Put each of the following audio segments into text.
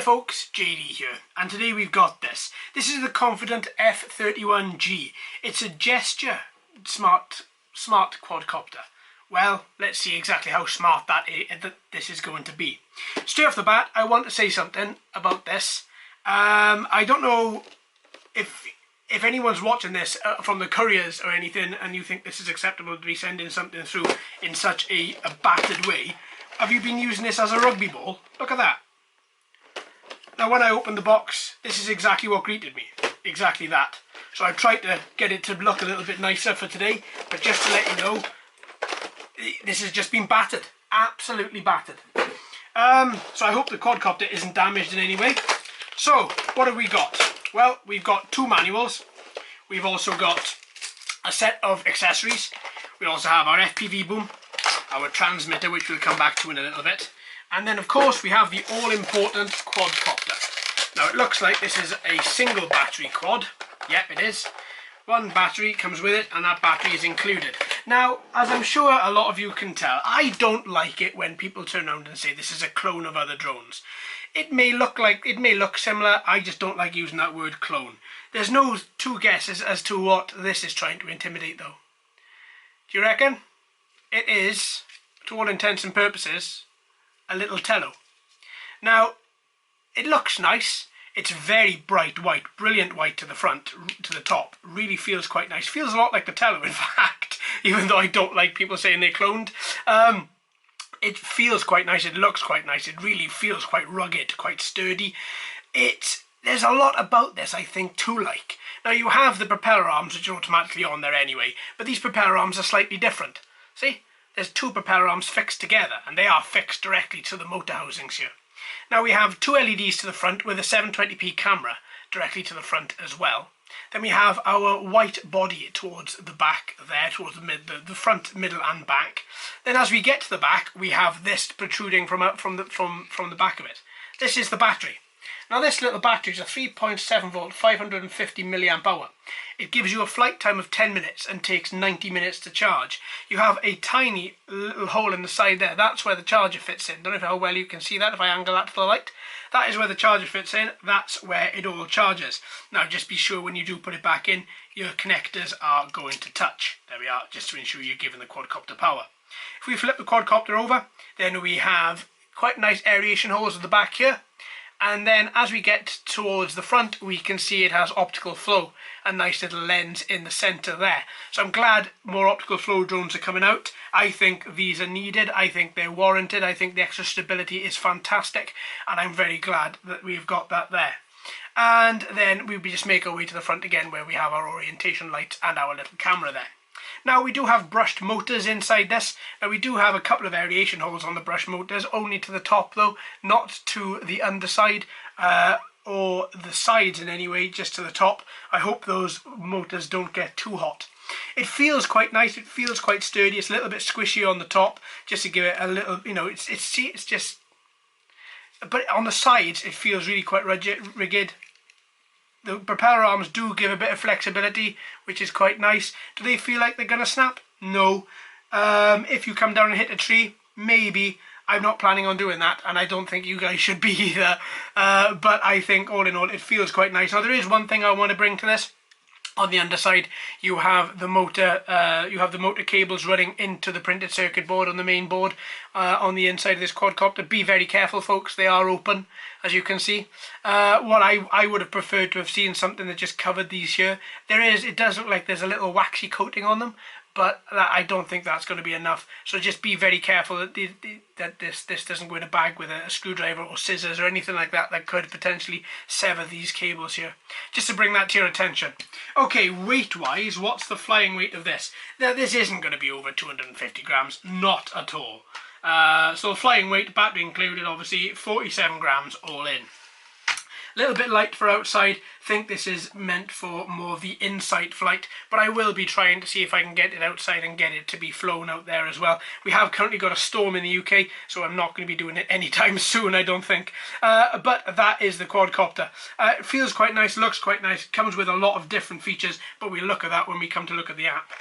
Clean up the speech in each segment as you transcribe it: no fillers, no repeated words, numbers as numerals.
folks, JD here, and today we've got this. This is the Confident F31G. It's a gesture smart quadcopter. Well, let's see exactly how smart this is going to be. Straight off the bat, I want to say something about this. I don't know if anyone's watching this from the couriers or anything, and you think this is acceptable to be sending something through in such a battered way. Have you been using this as a rugby ball? Look at that. Now when I opened the box, this is exactly what greeted me. Exactly that. So I've tried to get it to look a little bit nicer for today, but just to let you know, this has just been battered. Absolutely battered. So I hope the quadcopter isn't damaged in any way. So, what have we got? Well, we've got two manuals. We've also got a set of accessories. We also have our FPV Boom, our transmitter, which we'll come back to in a little bit. And then, of course, we have the all-important quadcopter. Now, it looks like this is a single battery quad. Yep, it is. One battery comes with it, and that battery is included. Now, as I'm sure a lot of you can tell, I don't like it when people turn around and say this is a clone of other drones. It may look similar, I just don't like using that word clone. There's no two guesses as to what this is trying to intimidate though. Do you reckon? It is, to all intents and purposes, a little tello. Now, it looks nice. It's very bright white, brilliant white to the front, to the top. Really feels quite nice. Feels a lot like the tello, in fact, even though I don't like people saying they're cloned. It feels quite nice, it looks quite nice, it really feels quite rugged, quite sturdy. There's a lot about this, I think, to like. Now you have the propeller arms, which are automatically on there anyway, but these propeller arms are slightly different. See? There's two propeller arms fixed together, and they are fixed directly to the motor housings here. Now we have two LEDs to the front with a 720p camera directly to the front as well. Then we have our white body towards the back there, towards the front, middle and back. Then as we get to the back, we have this protruding from the back of it. This is the battery. Now this little battery is a 3.7 volt, 550 milliamp hour. It gives you a flight time of 10 minutes and takes 90 minutes to charge. You have a tiny little hole in the side there. That's where the charger fits in. Don't know how well you can see that if I angle that to the light. That is where the charger fits in. That's where it all charges. Now just be sure when you do put it back in, your connectors are going to touch. There we are, just to ensure you're giving the quadcopter power. If we flip the quadcopter over, then we have quite nice aeration holes at the back here. And then as we get towards the front, we can see it has optical flow, a nice little lens in the centre there. So I'm glad more optical flow drones are coming out. I think these are needed, I think they're warranted, I think the extra stability is fantastic, and I'm very glad that we've got that there. And then we just make our way to the front again where we have our orientation lights and our little camera there. Now we do have brushed motors inside this. Now we do have a couple of aeration holes on the brushed motors, only to the top though, not to the underside or the sides in any way, just to the top. I hope those motors don't get too hot. It feels quite nice, it feels quite sturdy, it's a little bit squishy on the top, just to give it a little, you know, it's just, but on the sides it feels really quite rigid. The propeller arms do give a bit of flexibility, which is quite nice. Do they feel like they're going to snap? No. If you come down and hit a tree, maybe. I'm not planning on doing that, and I don't think you guys should be either. But I think, all in all, it feels quite nice. Now, there is one thing I want to bring to this. On the underside, you have the motor cables running into the printed circuit board on the main board on the inside of this quadcopter. Be very careful, folks. They are open, as you can see. What I would have preferred to have seen something that just covered these here. It does look like there's a little waxy coating on them, but I don't think that's going to be enough. So just be very careful that this doesn't go in a bag with a screwdriver or scissors or anything like that that could potentially sever these cables here. Just to bring that to your attention. Okay, weight-wise, what's the flying weight of this? Now, this isn't going to be over 250 grams, not at all. So flying weight, battery included, obviously, 47 grams all in. A little bit light for outside. Think this is meant for more of the inside flight, but I will be trying to see if I can get it outside and get it to be flown out there as well. We have currently got a storm in the UK, so I'm not going to be doing it anytime soon, I don't think. But that is the quadcopter. It feels quite nice, looks quite nice, comes with a lot of different features, but we'll look at that when we come to look at the app.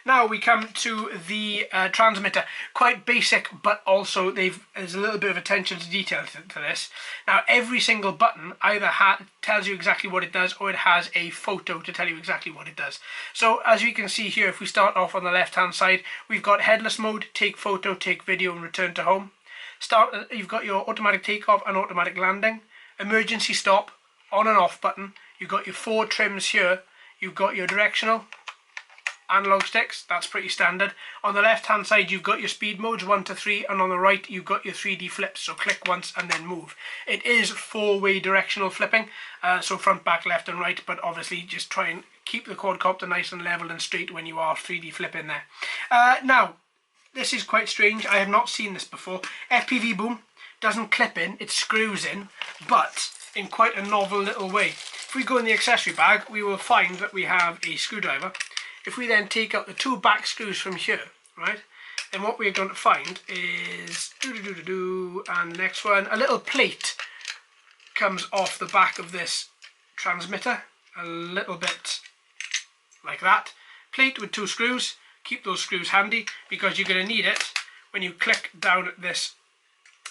Now we come to the transmitter. Quite basic, but also there's a little bit of attention to detail to this. Now every single button either tells you exactly what it does, or it has a photo to tell you exactly what it does. So as you can see here, if we start off on the left hand side, we've got headless mode, take photo, take video and return to home. You've got your automatic takeoff and automatic landing, emergency stop, on and off button. You've got your 4 trims here. You've got your directional, analog sticks, that's pretty standard. On the left hand side you've got your speed modes 1 to 3, and on the right you've got your 3D flips, so click once and then move. It is 4-way directional flipping, so front, back, left and right, but obviously just try and keep the quadcopter nice and level and straight when you are 3D flipping there. Now this is quite strange, I have not seen this before. FPV Boom doesn't clip in, it screws in, but in quite a novel little way. If we go in the accessory bag, we will find that we have a screwdriver. If we then take out the 2 back screws from here, right, then what we're going to find is, and the next one, a little plate comes off the back of this transmitter, a little bit like that. Plate with 2 screws. Keep those screws handy because you're going to need it when you click down at this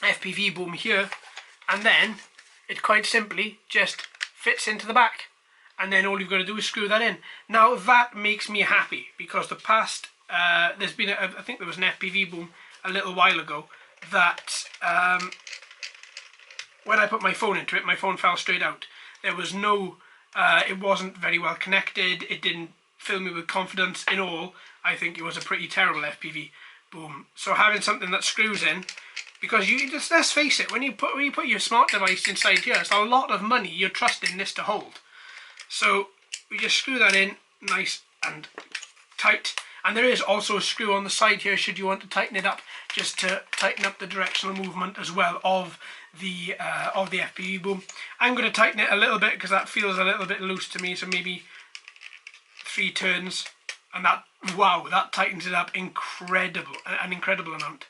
FPV Boom here, and then it quite simply just fits into the back, and then all you've got to do is screw that in. Now that makes me happy because the past there's been I think there was an FPV Boom a little while ago that when I put my phone into it, my phone fell straight out. There was no it wasn't very well connected, it didn't fill me with confidence. In all, I think it was a pretty terrible FPV Boom. So having something that screws in, because you just, let's face it, when you put your smart device inside here, it's a lot of money you're trusting this to hold. So we just screw that in nice and tight, and there is also a screw on the side here should you want to tighten it up, just to tighten up the directional movement as well of the FPV Boom. I'm going to tighten it a little bit because that feels a little bit loose to me, so maybe 3 turns, and that, wow, that tightens it up an incredible amount.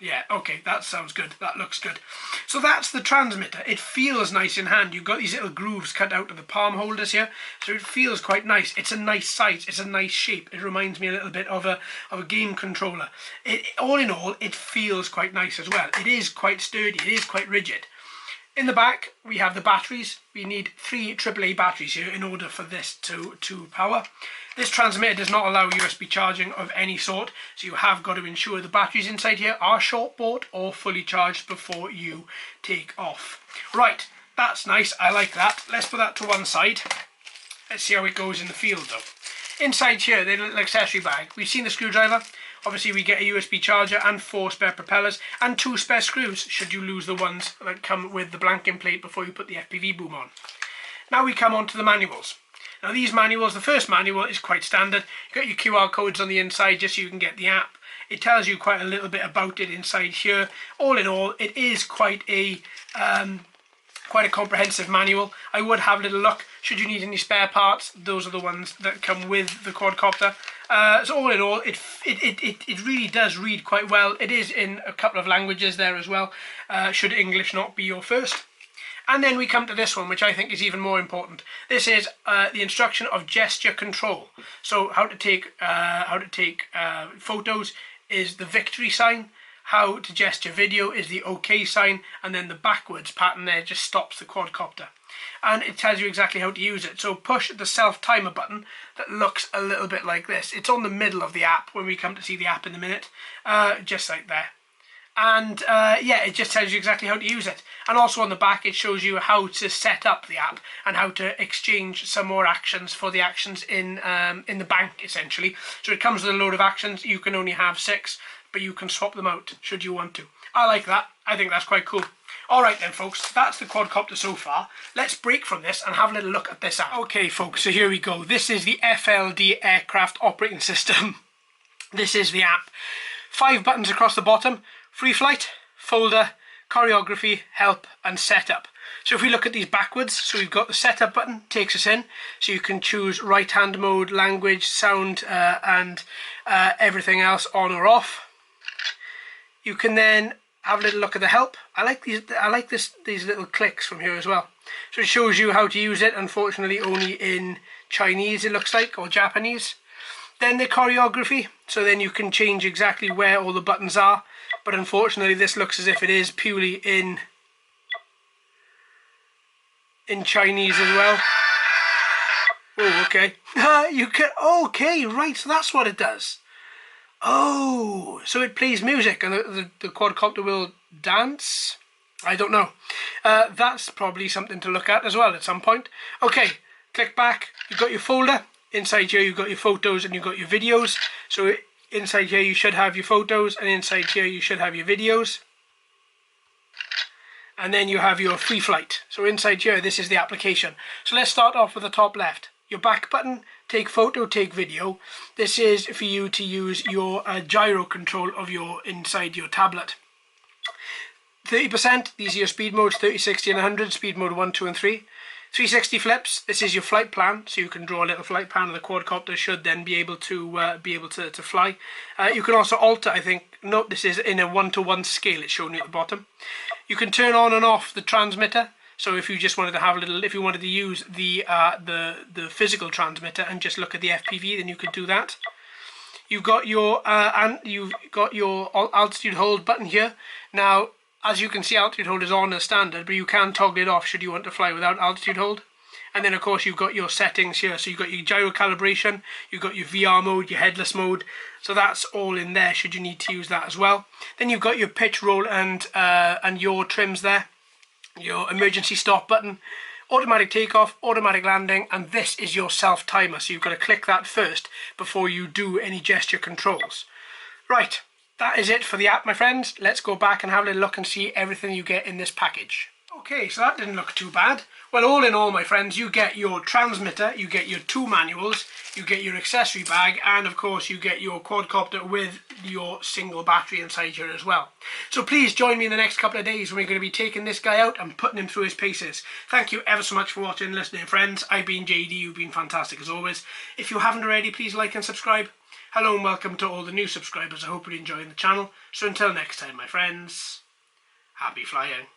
Yeah, okay, that sounds good, that looks good. So that's the transmitter. It feels nice in hand. You've got these little grooves cut out of the palm holders here, so it feels quite nice. It's a nice size, it's a nice shape. It reminds me a little bit of a game controller. All in all, it feels quite nice as well. It is quite sturdy, it is quite rigid. In the back, we have the batteries. We need 3 AAA batteries here in order for this to power. This transmitter does not allow USB charging of any sort, so you have got to ensure the batteries inside here are short bought or fully charged before you take off. Right, that's nice, I like that. Let's put that to one side. Let's see how it goes in the field though. Inside here, the little accessory bag. We've seen the screwdriver. Obviously we get a USB charger and 4 spare propellers and 2 spare screws should you lose the ones that come with the blanking plate before you put the FPV Boom on. Now we come on to the manuals. Now these manuals, the first manual is quite standard. You've got your QR codes on the inside just so you can get the app. It tells you quite a little bit about it inside here. All in all, it is quite a comprehensive manual. I would have a little look. Should you need any spare parts, those are the ones that come with the quadcopter. So all in all, it really does read quite well. It is in a couple of languages there as well, should English not be your first. And then we come to this one, which I think is even more important. This is the instruction of gesture control. So how to take photos is the victory sign. How to gesture video is the OK sign, and then the backwards pattern there just stops the quadcopter. And it tells you exactly how to use it. So push the self-timer button that looks a little bit like this. It's on the middle of the app when we come to see the app in a minute, just like there. And yeah, it just tells you exactly how to use it. And also on the back it shows you how to set up the app and how to exchange some more actions for the actions in the bank essentially. So it comes with a load of actions. You can only have 6, but you can swap them out should you want to. I like that. I think that's quite cool. Alright then folks, that's the quadcopter so far. Let's break from this and have a little look at this app. Okay folks, so here we go. This is the FLD aircraft operating system. This is the app. 5 buttons across the bottom. Free flight, folder, choreography, help and setup. So if we look at these backwards, so we've got the setup button, takes us in. So you can choose right hand mode, language, sound and everything else on or off. You can then have a little look at the help. I like these little clicks from here as well. So it shows you how to use it, unfortunately only in Chinese it looks like, or Japanese. Then the choreography, so then you can change exactly where all the buttons are, but unfortunately this looks as if it is purely in Chinese as well. Oh, okay. You can, okay, right, so that's what it does. Oh, so it plays music and the quadcopter will dance? I don't know. That's probably something to look at as well at some point. Okay, click back. You've got your folder. Inside here you've got your photos and you've got your videos. So inside here you should have your photos, and inside here you should have your videos. And then you have your free flight. So inside here, this is the application. So let's start off with the top left. Your back button, take photo, take video. This is for you to use your gyro control of inside your tablet. 30%, these are your speed modes, 30, 60 and 100, speed mode 1, 2 and 3. 360 flips, this is your flight plan, so you can draw a little flight plan and the quadcopter should then be able to fly. You can also alter, I think, note this is in a 1-to-1 scale, it's shown you at the bottom. You can turn on and off the transmitter, so if you just wanted to have a little, if you wanted to use the physical transmitter and just look at the FPV, then you could do that. You've got your altitude hold button here. Now, as you can see, altitude hold is on as standard, but you can toggle it off should you want to fly without altitude hold. And then of course you've got your settings here, so you've got your gyro calibration, you've got your VR mode, your headless mode, so that's all in there should you need to use that as well. Then you've got your pitch, roll and yaw trims there, your emergency stop button, automatic takeoff, automatic landing, and this is your self timer, so you've got to click that first before you do any gesture controls. Right, that is it for the app, my friends. Let's go back and have a little look and see everything you get in this package. Okay, so that didn't look too bad. Well, all in all, my friends, you get your transmitter, you get your 2 manuals, you get your accessory bag, and of course you get your quadcopter with your single battery inside here as well. So please join me in the next couple of days when we're going to be taking this guy out and putting him through his paces. Thank you ever so much for watching and listening, friends. I've been JD, you've been fantastic as always. If you haven't already, please like and subscribe. Hello and welcome to all the new subscribers. I hope you're enjoying the channel. So until next time, my friends, happy flying.